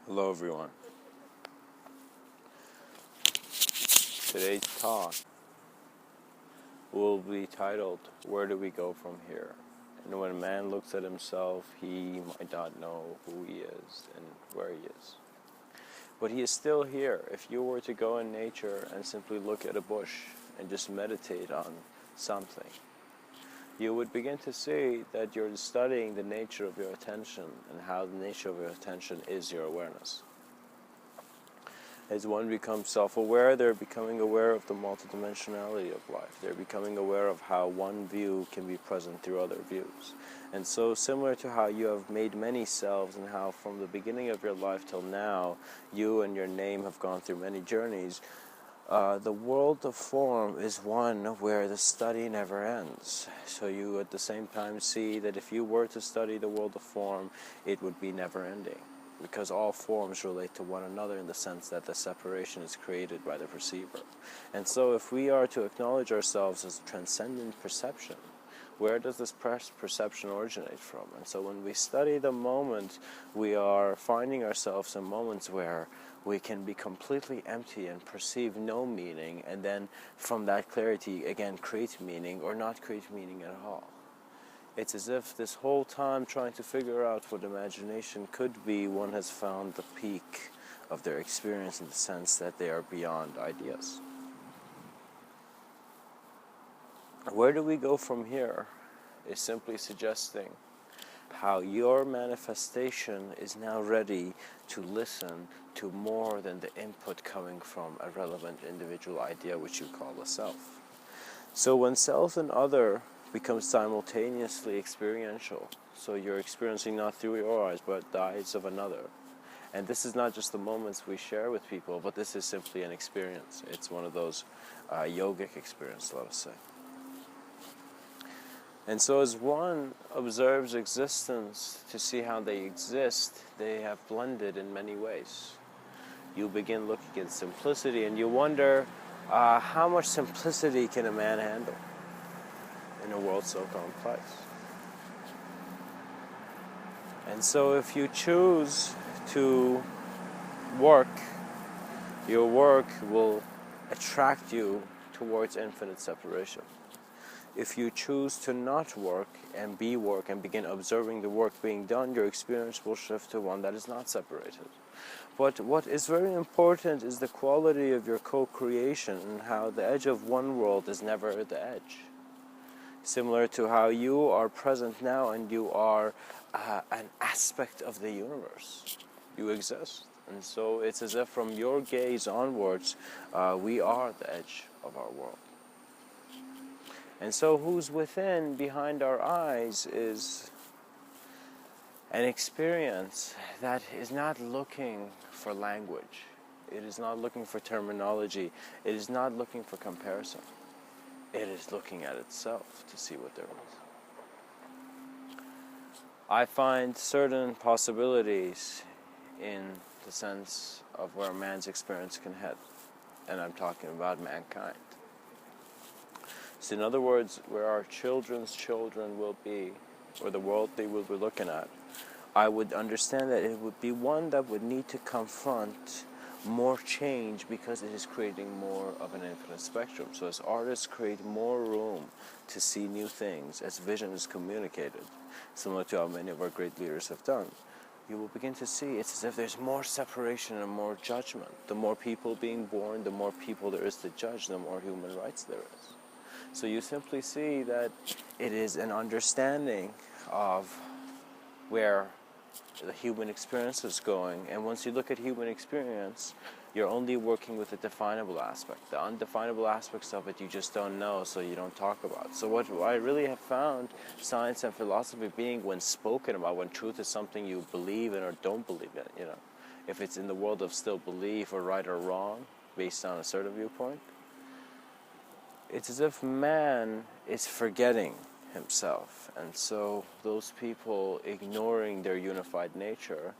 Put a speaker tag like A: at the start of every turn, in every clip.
A: Hello everyone. Today's talk will be titled, Where do we go from here? And when a man looks at himself, he might not know who he is and where he is. But he is still here. If you were to go in nature and simply look at a bush and just meditate on something, you would begin to see that you're studying the nature of your attention and how the nature of your attention is your awareness. As one becomes self-aware, they're becoming aware of the multidimensionality of life. They're becoming aware of how one view can be present through other views. And so similar to how you have made many selves and how from the beginning of your life till now, you and your name have gone through many journeys, the world of form is one where the study never ends. So you at the same time see that if you were to study the world of form, it would be never ending. Because all forms relate to one another in the sense that the separation is created by the perceiver. And so if we are to acknowledge ourselves as transcendent perception, where does this perception originate from? And so when we study the moment, we are finding ourselves in moments where we can be completely empty and perceive no meaning, and then from that clarity again create meaning or not create meaning at all. It's as if this whole time trying to figure out what imagination could be, one has found the peak of their experience in the sense that they are beyond ideas. Where do we go from here is simply suggesting how your manifestation is now ready to listen to more than the input coming from a relevant individual idea which you call the self. So when self and other becomes simultaneously experiential. So you're experiencing not through your eyes, but the eyes of another. And this is not just the moments we share with people, but this is simply an experience. It's one of those yogic experiences, let us say. And so as one observes existence to see how they exist, they have blended in many ways. You begin looking at simplicity and you wonder, how much simplicity can a man handle in a world so complex? And so if you choose to work, your work will attract you towards infinite separation. If you choose to not work and be work and begin observing the work being done, your experience will shift to one that is not separated. But what is very important is the quality of your co-creation and how the edge of one world is never the edge. Similar to how you are present now and you are an aspect of the universe. You exist. And so it's as if from your gaze onwards, we are the edge of our world. And so who's within, behind our eyes, is an experience that is not looking for language. It is not looking for terminology. It is not looking for comparison. It is looking at itself to see what there is. I find certain possibilities in the sense of where man's experience can head. And I'm talking about mankind. So in other words, where our children's children will be, or the world they will be looking at, I would understand that it would be one that would need to confront more change because it is creating more of an infinite spectrum. So as artists create more room to see new things, as vision is communicated, similar to how many of our great leaders have done, you will begin to see it's as if there's more separation and more judgment. The more people being born, the more people there is to judge, the more human rights there is. So you simply see that it is an understanding of where the human experience is going. And once you look at human experience, you're only working with the definable aspect. The undefinable aspects of it you just don't know, so you don't talk about. So what I really have found science and philosophy being when spoken about, when truth is something you believe in or don't believe in, if it's in the world of still belief or right or wrong based on a certain viewpoint, it's as if man is forgetting himself. And so those people ignoring their unified nature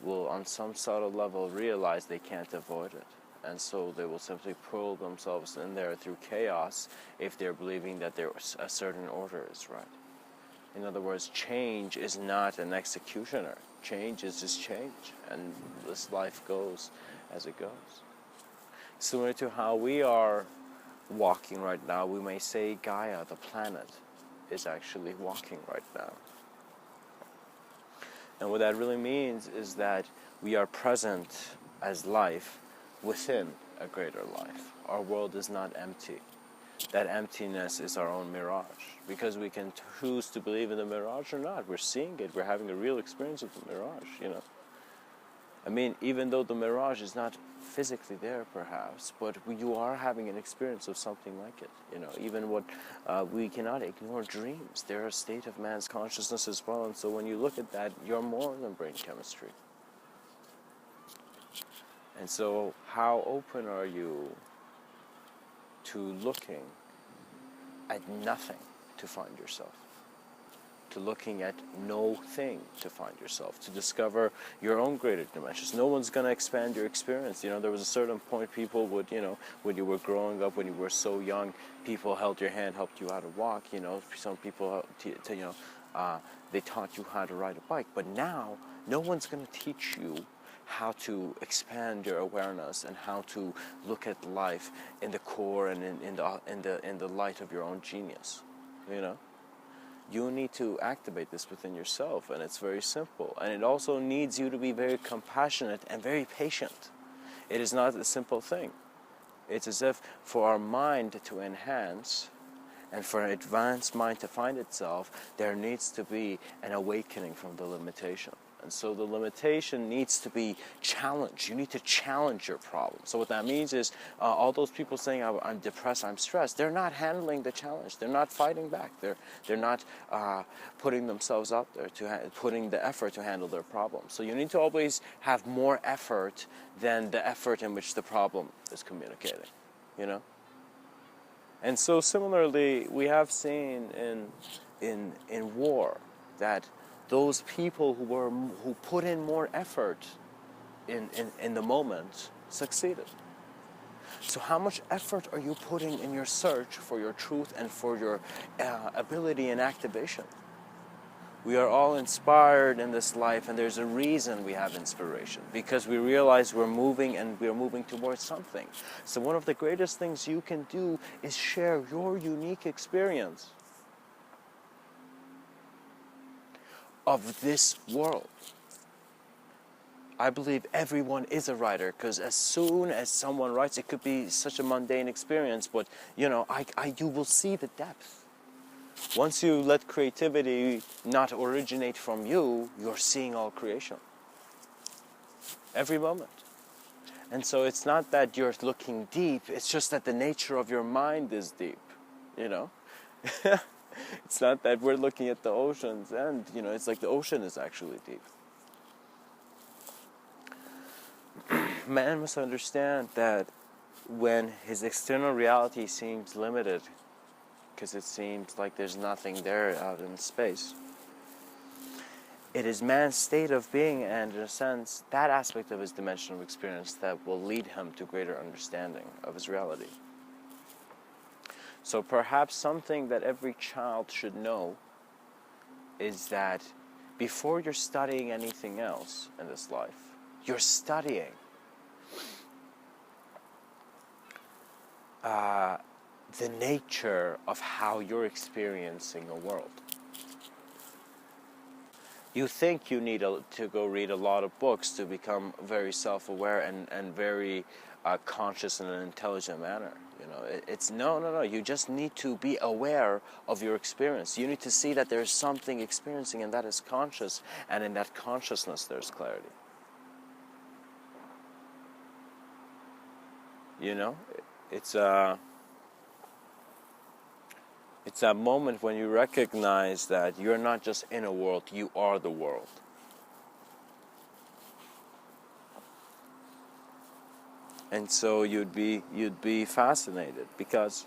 A: will on some subtle level realize they can't avoid it. And so they will simply pull themselves in there through chaos if they're believing that a certain order is right. In other words, change is not an executioner. Change is just change, and this life goes as it goes. Similar to how we are walking right now, we may say Gaia, the planet, is actually walking right now. And what that really means is that we are present as life within a greater life. Our world is not empty. That emptiness is our own mirage, because we can choose to believe in the mirage or not. We're seeing it. We're having a real experience of the mirage, you know. I mean, even though the mirage is not physically there, perhaps, but you are having an experience of something like it. You know, even what we cannot ignore dreams. They're a state of man's consciousness as well. And so when you look at that, you're more than brain chemistry. And so, how open are you to looking at nothing to find yourself? To looking at no thing to find yourself, to discover your own greater dimensions. No one's going to expand your experience. You know, there was a certain point people would, you know, when you were growing up, when you were so young, people held your hand, helped you how to walk. You know, some people, they taught you how to ride a bike. But now, no one's going to teach you how to expand your awareness and how to look at life in the core and in the light of your own genius. You know. You need to activate this within yourself, and it's very simple. And it also needs you to be very compassionate and very patient. It is not a simple thing. It's as if for our mind to enhance and for an advanced mind to find itself, there needs to be an awakening from the limitation. And so the limitation needs to be challenged. You need to challenge your problem. So what that means is all those people saying, I'm depressed, I'm stressed, they're not handling the challenge. They're not fighting back. They're not putting themselves out there, putting the effort to handle their problem. So you need to always have more effort than the effort in which the problem is communicating, you know? And so similarly, we have seen in war that those people who put in more effort in the moment succeeded. So how much effort are you putting in your search for your truth and for your ability and activation? We are all inspired in this life, and there's a reason we have inspiration, because we realize we're moving and we're moving towards something. So one of the greatest things you can do is share your unique experience of this world. I believe everyone is a writer, because as soon as someone writes, it could be such a mundane experience, but you know, you will see the depth. Once you let creativity not originate from you, you're seeing all creation. Every moment. And so it's not that you're looking deep, it's just that the nature of your mind is deep, you know? It's not that we're looking at the oceans and, you know, it's like the ocean is actually deep. Man must understand that when his external reality seems limited, because it seems like there's nothing there out in space, it is man's state of being, and in a sense, that aspect of his dimensional experience that will lead him to greater understanding of his reality. So perhaps something that every child should know is that before you're studying anything else in this life, you're studying the nature of how you're experiencing a world. You think you need to go read a lot of books to become very self-aware and very conscious in an intelligent manner. You know, it's no. You just need to be aware of your experience. You need to see that there's something experiencing, and that is conscious, and in that consciousness there's clarity. You know, it's a moment when you recognize that you're not just in a world, you are the world. And so you'd be fascinated, because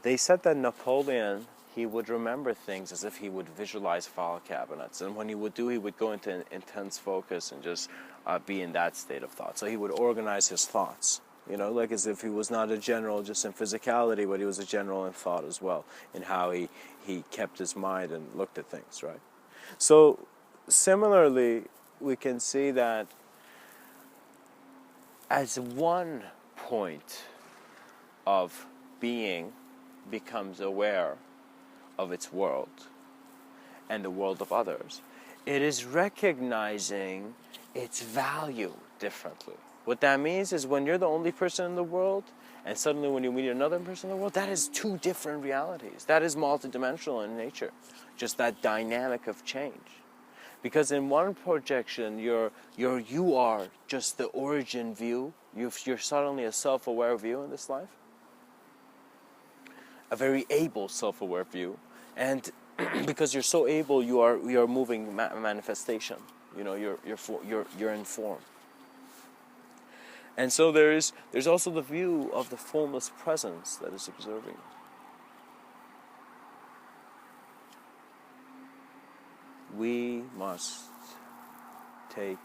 A: they said that Napoleon, he would remember things as if he would visualize file cabinets, and when he would go into intense focus and just be in that state of thought. So he would organize his thoughts, like as if he was not a general just in physicality, but he was a general in thought as well, in how he kept his mind and looked at things, right? So similarly, we can see that as one point of being becomes aware of its world and the world of others, it is recognizing its value differently. What that means is when you're the only person in the world, and suddenly when you meet another person in the world, that is two different realities. That is multidimensional in nature, just that dynamic of change. Because in one projection, you are just the origin view. You're suddenly a self-aware view in this life, a very able self-aware view, and because you're so able, you are moving manifestation. You're in form. And so there's also the view of the formless presence that is observing. We must take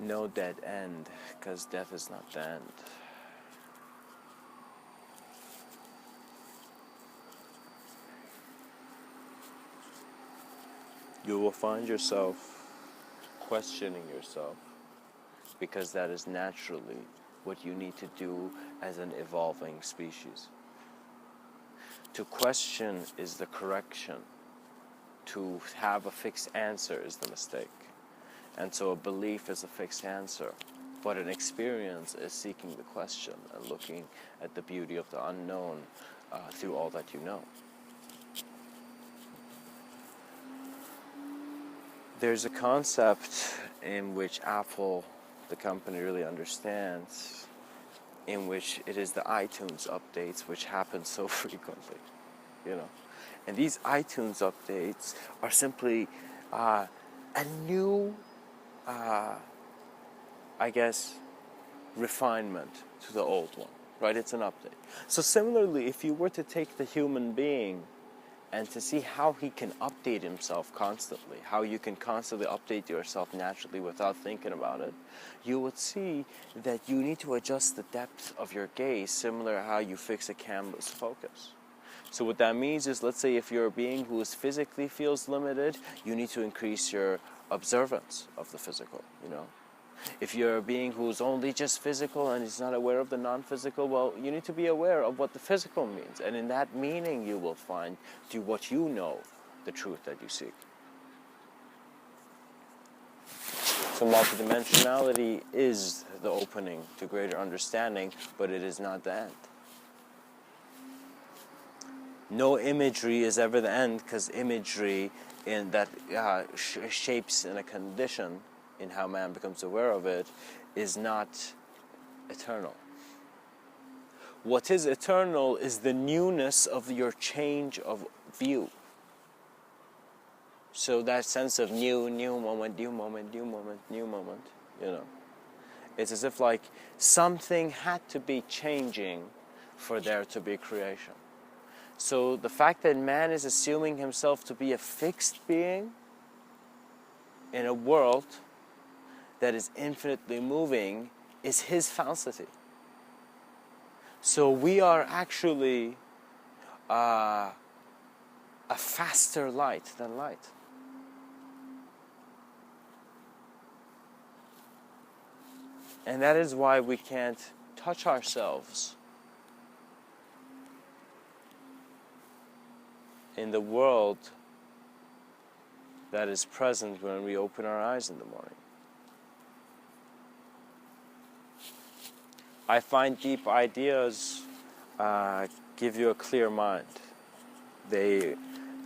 A: no dead end, because death is not the end. You will find yourself questioning yourself, because that is naturally what you need to do as an evolving species. To question is the correction. To have a fixed answer is the mistake. And so a belief is a fixed answer, but an experience is seeking the question and looking at the beauty of the unknown through all that you know. There's a concept in which Apple, the company, really understands, in which it is the iTunes updates, which happen so frequently, And these iTunes updates are simply a new, refinement to the old one, right? It's an update. So similarly, if you were to take the human being and to see how he can update himself constantly, how you can constantly update yourself naturally without thinking about it, you would see that you need to adjust the depth of your gaze, similar to how you fix a camera's focus. So what that means is, let's say if you're a being who physically feels limited, you need to increase your observance of the physical, If you're a being who's only just physical and is not aware of the non-physical, well, you need to be aware of what the physical means. And in that meaning, you will find, through what you know, the truth that you seek. So multidimensionality is the opening to greater understanding, but it is not the end. No imagery is ever the end, because imagery in that shapes in a condition in how man becomes aware of it is not eternal. What is eternal is the newness of your change of view. So that sense of new moment, new moment, new moment, new moment, It's as if like something had to be changing for there to be creation. So the fact that man is assuming himself to be a fixed being in a world that is infinitely moving is his falsity. So we are actually a faster light than light. And that is why we can't touch ourselves in the world that is present when we open our eyes in the morning. I find deep ideas give you a clear mind. They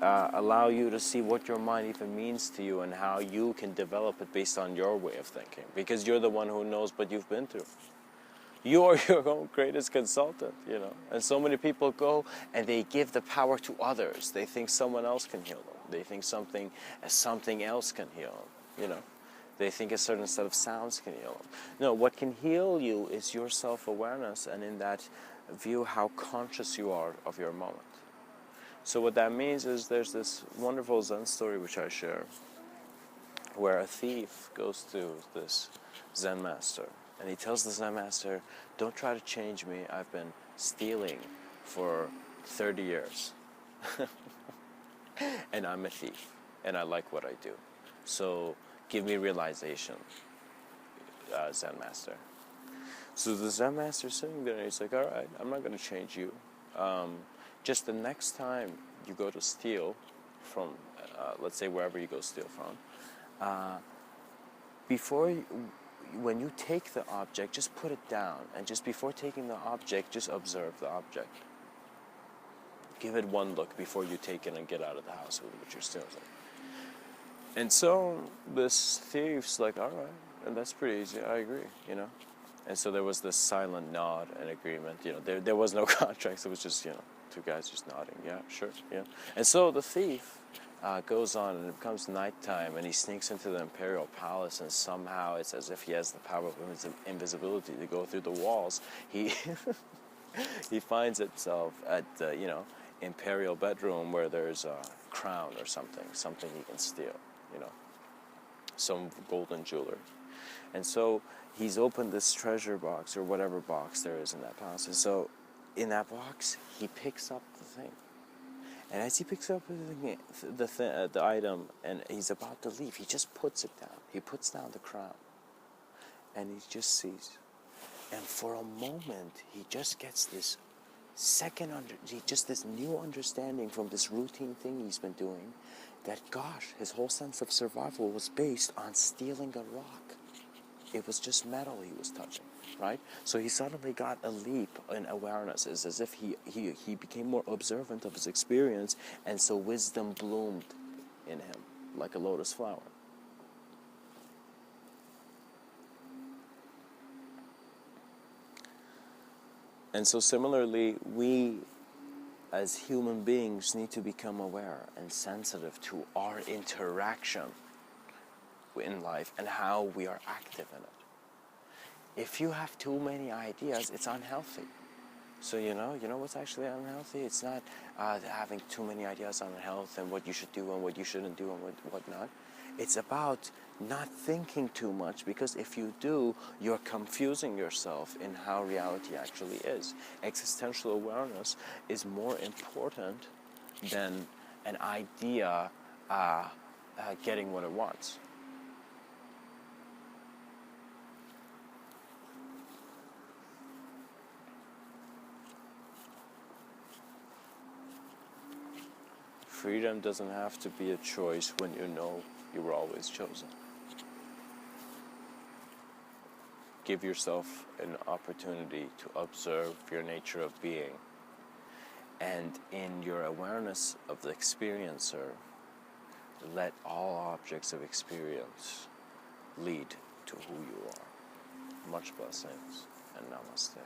A: allow you to see what your mind even means to you and how you can develop it based on your way of thinking, because you're the one who knows what you've been through. You are your own greatest consultant, And so many people go and they give the power to others. They think someone else can heal them. They think something else can heal them, They think a certain set of sounds can heal them. No, what can heal you is your self-awareness, and in that view, how conscious you are of your moment. So what that means is there's this wonderful Zen story which I share, where a thief goes to this Zen master, and he tells the Zen master, don't try to change me, I've been stealing for 30 years. And I'm a thief, and I like what I do. So give me realization, Zen master. So the Zen master's sitting there, and he's like, all right, I'm not going to change you. Just the next time you go to steal from, let's say wherever you go steal from, when you take the object, just put it down, and just before taking the object, just observe the object. Give it one look before you take it and get out of the house with what you're stealing. And so this thief's like, all right, and that's pretty easy, I agree, you know. And so there was this silent nod and agreement, you know, there was no contracts, it was just, you know, two guys just nodding, yeah, sure, yeah. And so the thief goes on, and it becomes nighttime, and he sneaks into the imperial palace, and somehow it's as if he has the power of invisibility to go through the walls. He he finds himself at the, you know, imperial bedroom where there's a crown or something he can steal, you know, some golden jewelry. And so he's opened this treasure box, or whatever box there is in that palace. And so in that box, he picks up the thing. And as he picks up the item, and he's about to leave, he just puts it down. He puts down the crown. And he just sees. And for a moment, he just gets this this new understanding from this routine thing he's been doing, that gosh, his whole sense of survival was based on stealing a rock. It was just metal he was touching, right? So he suddenly got a leap in awareness. It's as if he became more observant of his experience, and so wisdom bloomed in him like a lotus flower. And so similarly, we as human beings need to become aware and sensitive to our interaction in life and how we are active in it. If you have too many ideas, it's unhealthy. So you know what's actually unhealthy? It's not having too many ideas on health and what you should do and what you shouldn't do and what not. It's about not thinking too much, because if you do, you're confusing yourself in how reality actually is. Existential awareness is more important than an idea getting what it wants. Freedom doesn't have to be a choice when you know you were always chosen. Give yourself an opportunity to observe your nature of being, and in your awareness of the experiencer, let all objects of experience lead to who you are. Much blessings and namaste.